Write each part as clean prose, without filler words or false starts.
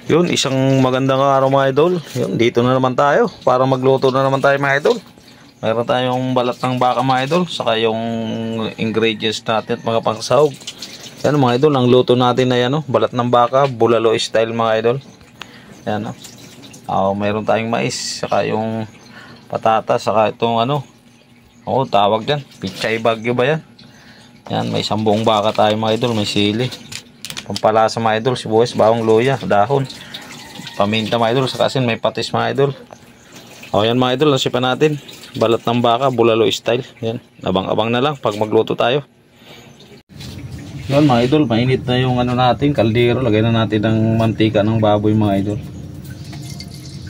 Yun, isang magandang araw mga idol. Yun, dito na naman tayo para magluto na naman tayo mga idol. Mayroon tayong balat ng baka mga idol, saka yung ingredients natin at mga pangsahog. Yan mga idol, ang luto natin ay balat ng baka, bulalo style mga idol. Yan mayroon tayong mais, saka yung patatas, saka itong tawag dyan, pichay bagyo ba yan? Yan, may isang buong baka tayo mga idol, may sili. Pampalasa mga idol, sibuyas, bawang, luya, dahon, paminta mga idol, saka asin, may patis mga idol. Yan mga idol, nasipan natin. Balat ng baka, bulalo style. Yan, abang-abang na lang pag magluto tayo. Yan mga idol, mainit na yung natin, kaldero. Lagay na natin ng mantika ng baboy mga idol.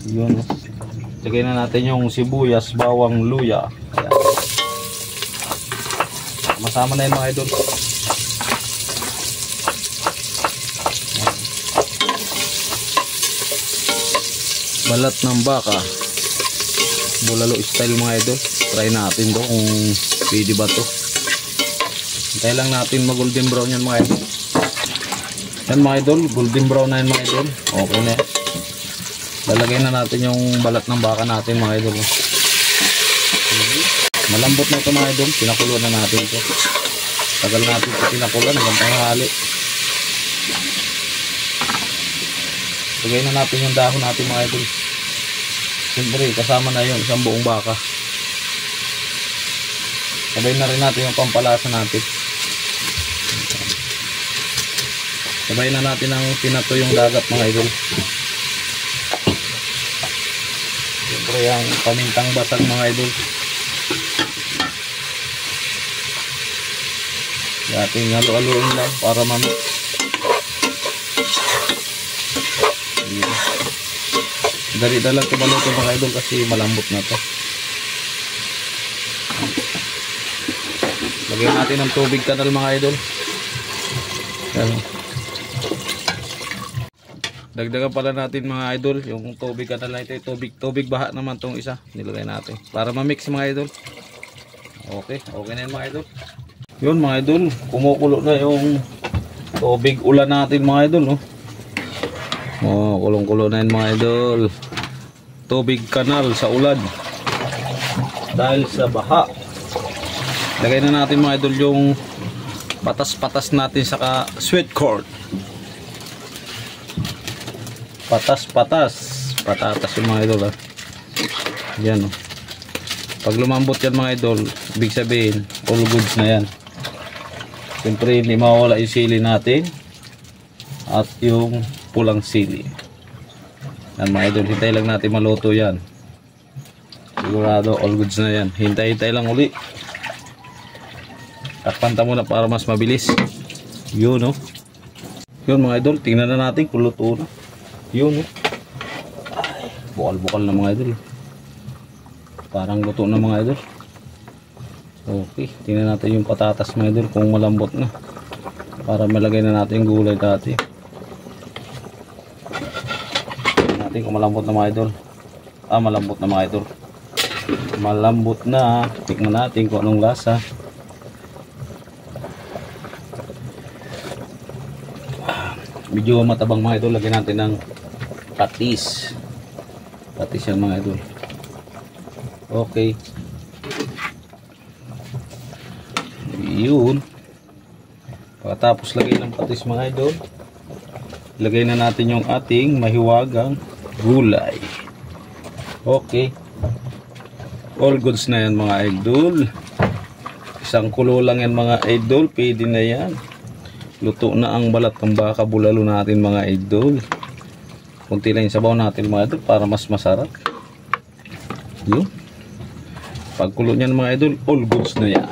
Yun. Lagay na natin yung sibuyas, bawang, luya. Ayan. Masama na yun mga idol. Balat ng baka, bulalo style mga idol. Try natin do kung pwede ba to. Hintay lang natin mag golden brown yan mga idol. Yan mga idol, golden brown na yan mga idol. Okay na yan. Lalagay na natin yung balat ng baka natin mga idol. Malambot na ito mga idol. Pinakulo na natin ito. Tagal natin ito pinakulo hanggang tanghali. Lagay na natin yung dahon natin mga idol. Siyempre kasama na yun isang buong baka. Sabay na rin natin yung pampalasa natin. Sabay na natin ang pinato yung dagat mga idol. Siyempre yung pamintang basag mga idol. Ating halo-haloin lang para mamit. Dali lang ito maluto mga idol kasi malambot na to. Lagyan natin ng tubig kanal mga idol. Yan. Dagdagan pala natin mga idol yung tubig kanal na ito. Tubig baha naman tong isa. Nilagay natin para ma-mix mga idol. Okay na yun mga idol. Yun mga idol, kumukulo na yung tubig ulan natin mga idol. Kulong-kulo na yun mga idol. Tubig kanal sa ulan dahil sa baha. Lagay na natin mga idol yung patas-patas natin saka sweet corn. Patas-patas patatas yung mga idol yan pag lumambot yan mga idol, ibig sabihin all goods na yan. Siyempre hindi mawala yung sili natin at yung pulang sili. Yan mga idol, hintay lang natin maluto yan. Sigurado all goods na yan. Hintay lang uli. Takpan muna para mas mabilis. Yun yun mga idol, tingnan na natin kung luto na. Yun ay, bukal-bukal na mga idol. Parang luto na mga idol. Okay, tingnan natin yung patatas mga idol kung malambot na. Para malagay na natin yung gulay dati. Kung malambot na mga idol. Malambot na mga idol. Malambot na. Tikman natin kung anong lasa. Medyo matabang mga idol. Lagyan natin ng patis. Patis yan mga idol. Okay. Yun. Pagkatapos lagay ng patis mga idol, lagay na natin yung ating mahiwagang gulay. Okay. All goods na yan mga idol. Isang kulo lang yan mga idol. Pwede na yan. Luto na ang balat ng baka, bulalo natin mga idol. Kunti lang yung sabaw natin mga idol para mas masarap. Yun. Pagkulo niyan mga idol, all goods na yan.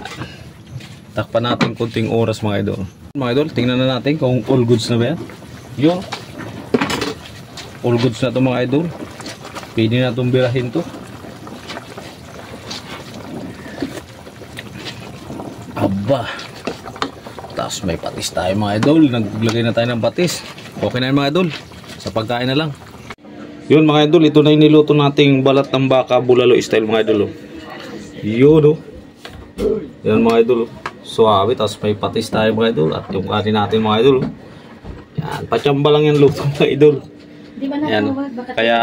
Takpan natin kunting oras mga idol. Mga idol, tingnan na natin kung all goods na ba yan. Yun. All goods na ito mga idol. Pwede na itong birahin to. Aba. Tapos may patis tayo mga idol. Naglagay na tayo ng patis. Okay na yun mga idol. Sa pagkain na lang. Yun mga idol. Ito na yung niluto nating balat ng baka, bulalo style mga idol. Yun yan mga idol. Suabe. Tapos may patis tayo mga idol. At yung kanin natin mga idol. Yan. Patsamba lang yung luto mga idol. Di ba Yan. natawag? Baka Kaya,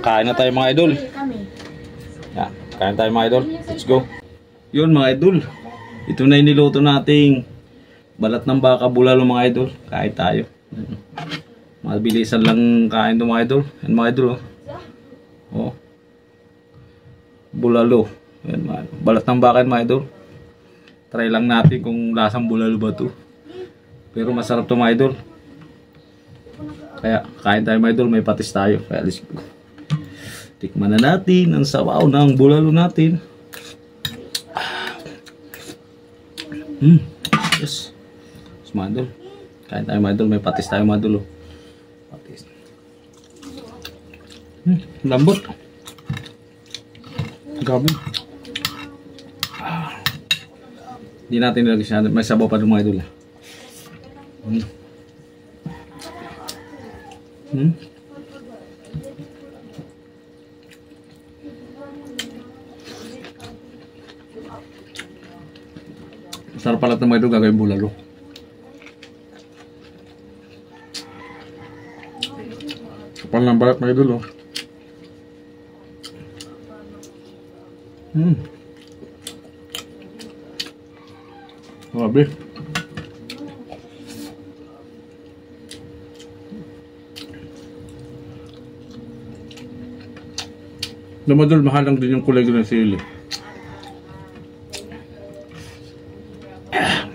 kain na tayo mga idol. kami. Yan. Kain tayo mga idol. Let's go. Yun mga idol. Ito na yung niluto nating balat ng baka bulalo mga idol. Kain tayo. Mabilisan lang kain to mga idol. Yan mga idol. Oh. Bulalo. Yan, mga idol. Balat ng baka yan mga idol. Try lang natin kung lasang bulalo ba to. Pero masarap to mga idol. Kaya kain tayo mga idol. May patis tayo. Kaya let's go. Tikman na natin ang sabaw ng bulalo natin. Yes. Yes mga idol. Kain tayo mga idol. May patis tayo mga idol. Patis. Lambot. Grabe. Hindi natin nilagay siya. May sabaw pa rin mga idol. Sarap pala ng mga idol gagawin bulalo. Kapal ng balat mga idol. Grabe. Namadol, mahal lang din yung kulay ng sili.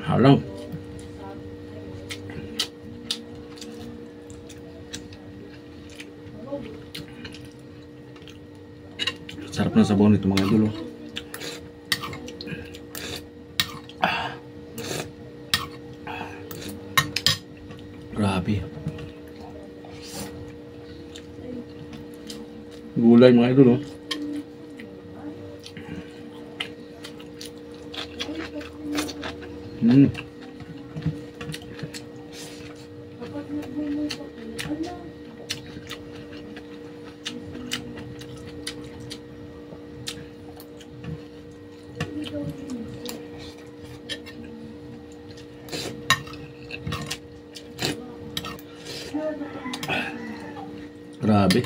Halang. Sarap na sabaw nito mga idol. Grabe. Gulay mga idol. Grabe.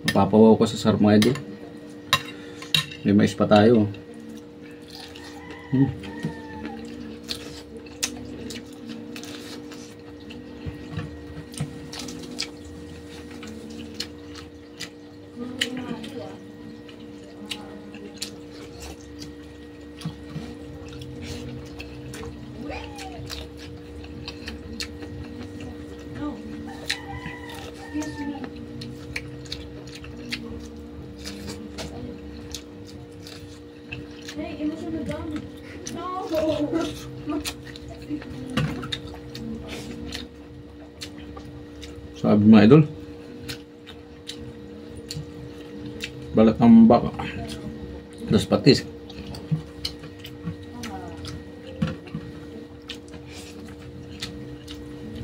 Mapapawaw ko sa sarap mga idol. May mais pa tayo. Sabi mga idol, balat ng baka, das patis.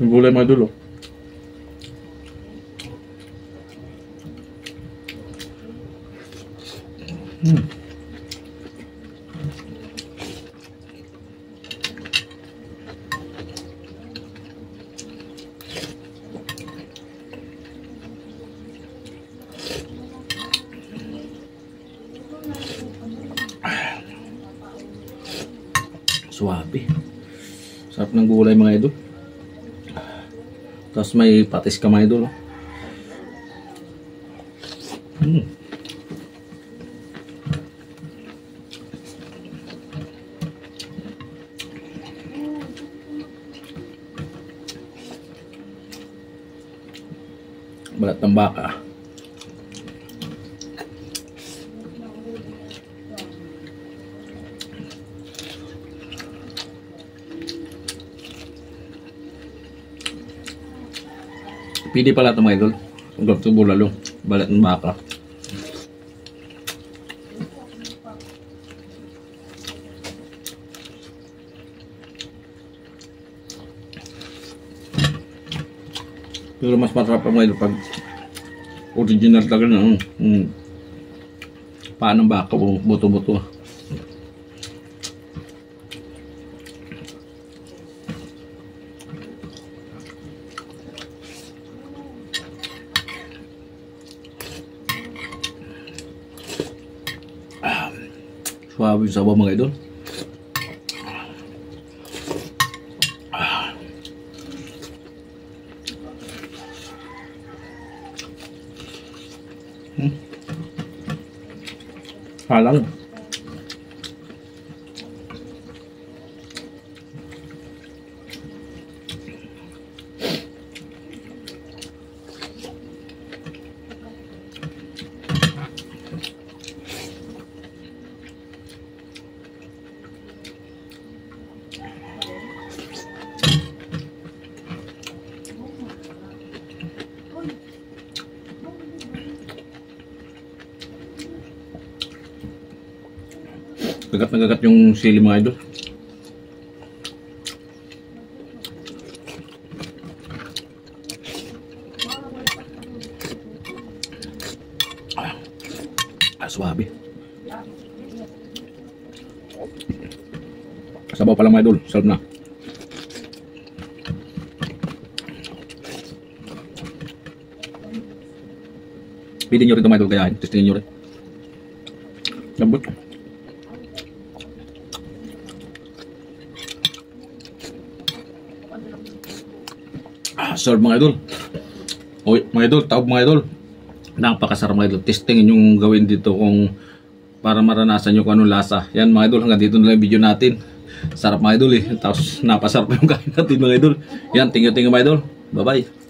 Yung gulay mga idol. Suwabe. Sarap ng gulay mga idol. Tapos may patis ka mga idol. Balat ng baka. Pili pala ito mga idol. Kung gusto bulalo, balat ng baka. Pero mas masarap mga idol pag original talaga ng paa ng baka o buto-buto. Swabe yung sabaw mga idol. Halang. Gagat na gagat yung sili mga idol. Swabe. Sabaw pa lang mga idol, sarap na. Pwede nyo rin ito mga idol kayahin, testingin nyo rin. Lambot. Sarap mga idol. Oy, mga idol, taob mga idol. Napakasarap mga idol. Testingin yung gawin dito kung para maranasan nyo kung anong lasa. Yan mga idol, hanggang dito na lang yung video natin. Sarap mga idol eh. Tapos napasarap yung kain natin mga idol. Yan, tingin mga idol. Bye bye.